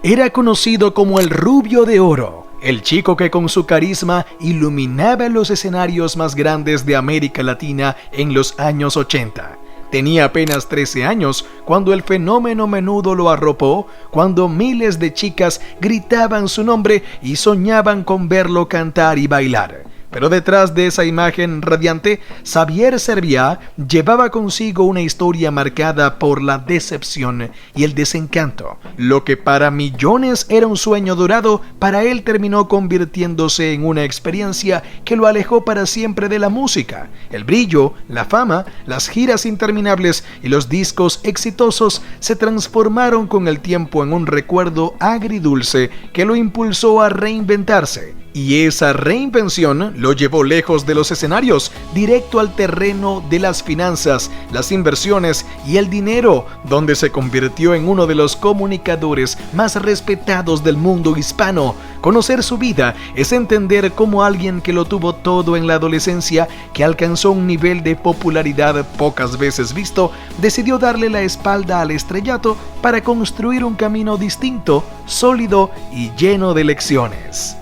Era conocido como el Rubio de Oro, el chico que con su carisma iluminaba los escenarios más grandes de América Latina en los años 80. Tenía apenas 13 años cuando el fenómeno Menudo lo arropó, cuando miles de chicas gritaban su nombre y soñaban con verlo cantar y bailar. Pero detrás de esa imagen radiante, Xavier Cerviá llevaba consigo una historia marcada por la decepción y el desencanto. Lo que para millones era un sueño dorado, para él terminó convirtiéndose en una experiencia que lo alejó para siempre de la música. El brillo, la fama, las giras interminables y los discos exitosos se transformaron con el tiempo en un recuerdo agridulce que lo impulsó a reinventarse. Y esa reinvención lo llevó lejos de los escenarios, directo al terreno de las finanzas, las inversiones y el dinero, donde se convirtió en uno de los comunicadores más respetados del mundo hispano. Conocer su vida es entender cómo alguien que lo tuvo todo en la adolescencia, que alcanzó un nivel de popularidad pocas veces visto, decidió darle la espalda al estrellato para construir un camino distinto, sólido y lleno de lecciones.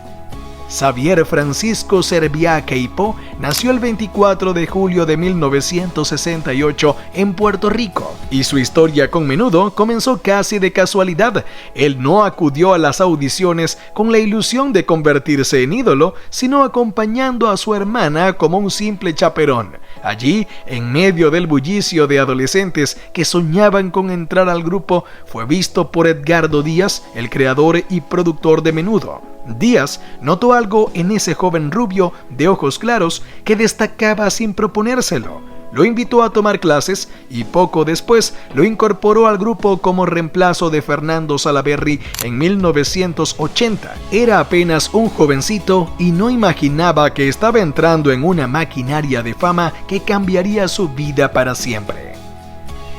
Xavier Francisco Cerviá Queipo nació el 24 de julio de 1968 en Puerto Rico, y su historia con Menudo comenzó casi de casualidad. Él no acudió a las audiciones con la ilusión de convertirse en ídolo, sino acompañando a su hermana como un simple chaperón. Allí, en medio del bullicio de adolescentes que soñaban con entrar al grupo, fue visto por Edgardo Díaz, el creador y productor de Menudo. Díaz notó algo en ese joven rubio de ojos claros que destacaba sin proponérselo. Lo invitó a tomar clases y poco después lo incorporó al grupo como reemplazo de Fernando Salaverry en 1980. Era apenas un jovencito y no imaginaba que estaba entrando en una maquinaria de fama que cambiaría su vida para siempre.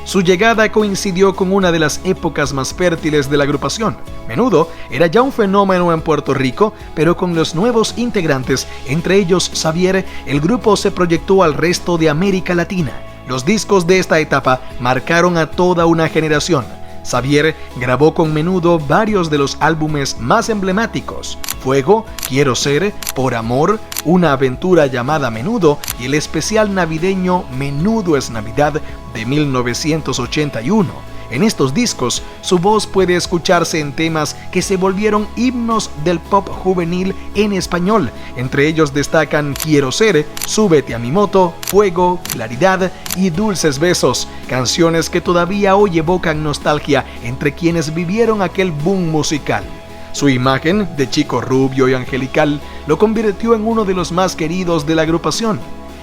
Su llegada coincidió con una de las épocas más fértiles de la agrupación. Menudo era ya un fenómeno en Puerto Rico, pero con los nuevos integrantes, entre ellos Xavier, el grupo se proyectó al resto de América Latina. Los discos de esta etapa marcaron a toda una generación. Xavier grabó con Menudo varios de los álbumes más emblemáticos: Fuego, Quiero Ser, Por Amor, Una Aventura Llamada Menudo y el especial navideño Menudo es Navidad de 1981. En estos discos, su voz puede escucharse en temas que se volvieron himnos del pop juvenil en español. Entre ellos destacan Quiero Ser, Súbete a mi moto, Fuego, Claridad y Dulces Besos, canciones que todavía hoy evocan nostalgia entre quienes vivieron aquel boom musical. Su imagen de chico rubio y angelical lo convirtió en uno de los más queridos de la agrupación.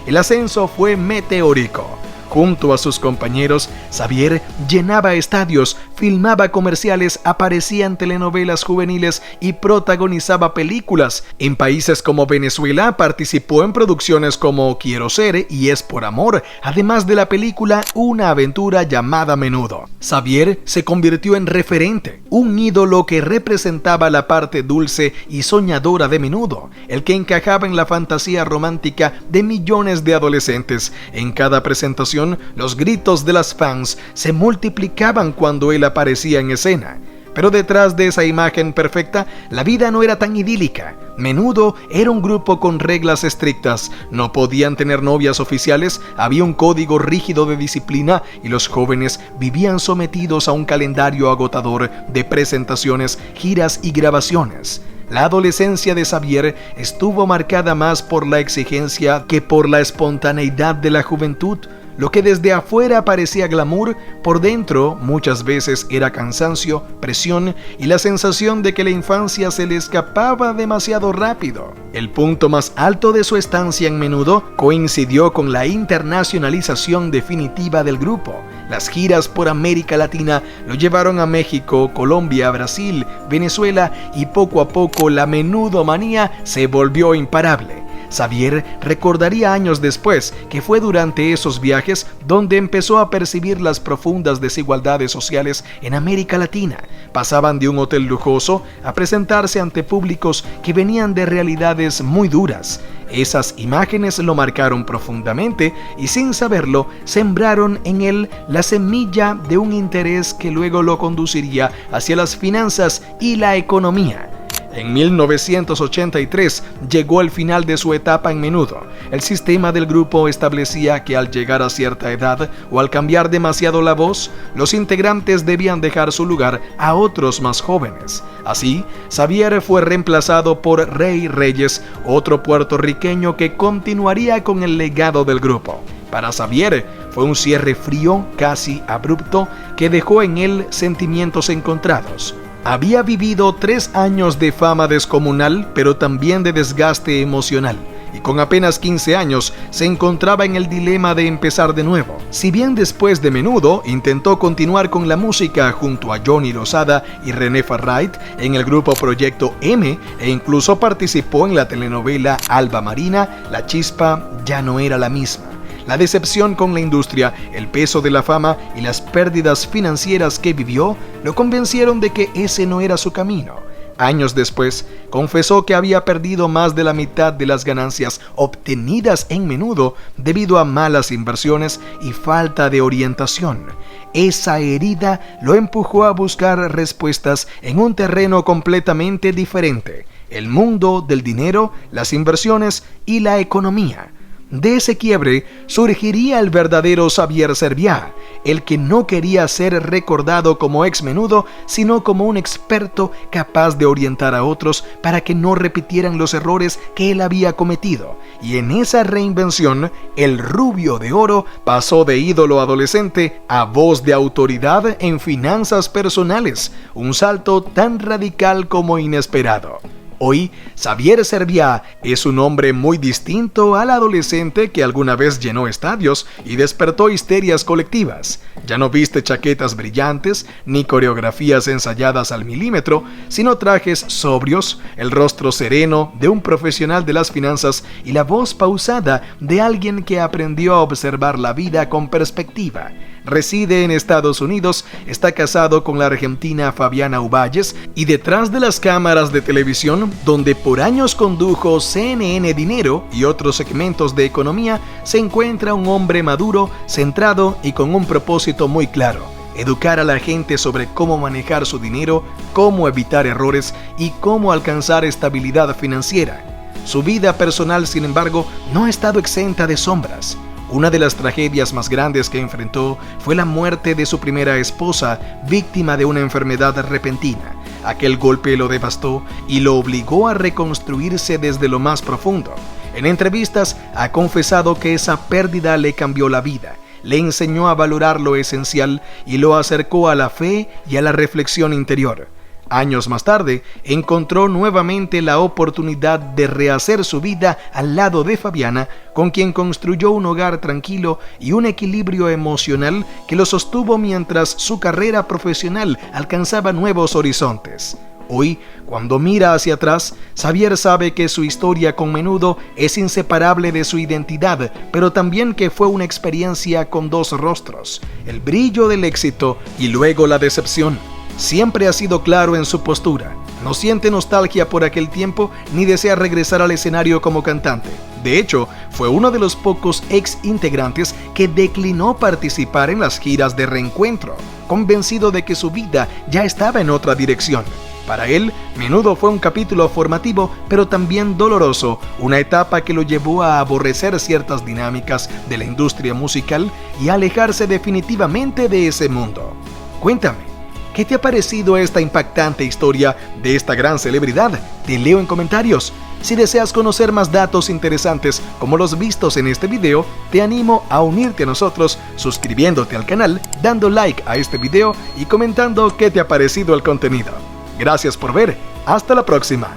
El ascenso fue meteórico. Junto a sus compañeros, Xavier llenaba estadios, filmaba comerciales, aparecía en telenovelas juveniles y protagonizaba películas. En países como Venezuela participó en producciones como Quiero Ser y Es por Amor, además de la película Una Aventura Llamada Menudo. Xavier se convirtió en referente, un ídolo que representaba la parte dulce y soñadora de Menudo, el que encajaba en la fantasía romántica de millones de adolescentes. En cada presentación, los gritos de las fans se multiplicaban cuando él aparecía en escena. Pero detrás de esa imagen perfecta, la vida no era tan idílica. Menudo era un grupo con reglas estrictas. No podían tener novias oficiales, había un código rígido de disciplina y los jóvenes vivían sometidos a un calendario agotador de presentaciones, giras y grabaciones. La adolescencia de Xavier estuvo marcada más por la exigencia que por la espontaneidad de la juventud. Lo que desde afuera parecía glamour, por dentro muchas veces era cansancio, presión y la sensación de que la infancia se le escapaba demasiado rápido. El punto más alto de su estancia en Menudo coincidió con la internacionalización definitiva del grupo. Las giras por América Latina lo llevaron a México, Colombia, Brasil, Venezuela y poco a poco la menudomanía se volvió imparable. Xavier recordaría años después que fue durante esos viajes donde empezó a percibir las profundas desigualdades sociales en América Latina. Pasaban de un hotel lujoso a presentarse ante públicos que venían de realidades muy duras. Esas imágenes lo marcaron profundamente y sin saberlo sembraron en él la semilla de un interés que luego lo conduciría hacia las finanzas y la economía. En 1983 llegó el final de su etapa en Menudo. El sistema del grupo establecía que al llegar a cierta edad o al cambiar demasiado la voz, los integrantes debían dejar su lugar a otros más jóvenes. Así, Xavier fue reemplazado por Rey Reyes, otro puertorriqueño que continuaría con el legado del grupo. Para Xavier fue un cierre frío, casi abrupto, que dejó en él sentimientos encontrados. Había vivido 3 años de fama descomunal, pero también de desgaste emocional, y con apenas 15 años se encontraba en el dilema de empezar de nuevo. Si bien después de Menudo intentó continuar con la música junto a Johnny Lozada y René Farrait en el grupo Proyecto M, e incluso participó en la telenovela Alba Marina, la chispa ya no era la misma. La decepción con la industria, el peso de la fama y las pérdidas financieras que vivió lo convencieron de que ese no era su camino. Años después, confesó que había perdido más de la mitad de las ganancias obtenidas en Menudo debido a malas inversiones y falta de orientación. Esa herida lo empujó a buscar respuestas en un terreno completamente diferente: el mundo del dinero, las inversiones y la economía. De ese quiebre surgiría el verdadero Xavier Serviá, el que no quería ser recordado como ex Menudo, sino como un experto capaz de orientar a otros para que no repitieran los errores que él había cometido. Y en esa reinvención, el Rubio de Oro pasó de ídolo adolescente a voz de autoridad en finanzas personales, un salto tan radical como inesperado. Hoy, Xavier Serviá es un hombre muy distinto al adolescente que alguna vez llenó estadios y despertó histerias colectivas. Ya no viste chaquetas brillantes ni coreografías ensayadas al milímetro, sino trajes sobrios, el rostro sereno de un profesional de las finanzas y la voz pausada de alguien que aprendió a observar la vida con perspectiva. Reside en Estados Unidos, está casado con la argentina Fabiana Uballes y detrás de las cámaras de televisión, donde por años condujo CNN Dinero y otros segmentos de economía, se encuentra un hombre maduro, centrado y con un propósito muy claro: educar a la gente sobre cómo manejar su dinero, cómo evitar errores y cómo alcanzar estabilidad financiera. Su vida personal, sin embargo, no ha estado exenta de sombras. Una de las tragedias más grandes que enfrentó fue la muerte de su primera esposa, víctima de una enfermedad repentina. Aquel golpe lo devastó y lo obligó a reconstruirse desde lo más profundo. En entrevistas ha confesado que esa pérdida le cambió la vida, le enseñó a valorar lo esencial y lo acercó a la fe y a la reflexión interior. Años más tarde, encontró nuevamente la oportunidad de rehacer su vida al lado de Fabiana, con quien construyó un hogar tranquilo y un equilibrio emocional que lo sostuvo mientras su carrera profesional alcanzaba nuevos horizontes. Hoy, cuando mira hacia atrás, Xavier sabe que su historia con Menudo es inseparable de su identidad, pero también que fue una experiencia con dos rostros: el brillo del éxito y luego la decepción. Siempre ha sido claro en su postura. No siente nostalgia por aquel tiempo ni desea regresar al escenario como cantante. De hecho, fue uno de los pocos ex integrantes que declinó participar en las giras de reencuentro, convencido de que su vida ya estaba en otra dirección. Para él, Menudo fue un capítulo formativo, pero también doloroso, una etapa que lo llevó a aborrecer ciertas dinámicas de la industria musical y a alejarse definitivamente de ese mundo. Cuéntame, ¿qué te ha parecido esta impactante historia de esta gran celebridad? Te leo en comentarios. Si deseas conocer más datos interesantes como los vistos en este video, te animo a unirte a nosotros suscribiéndote al canal, dando like a este video y comentando qué te ha parecido el contenido. Gracias por ver. Hasta la próxima.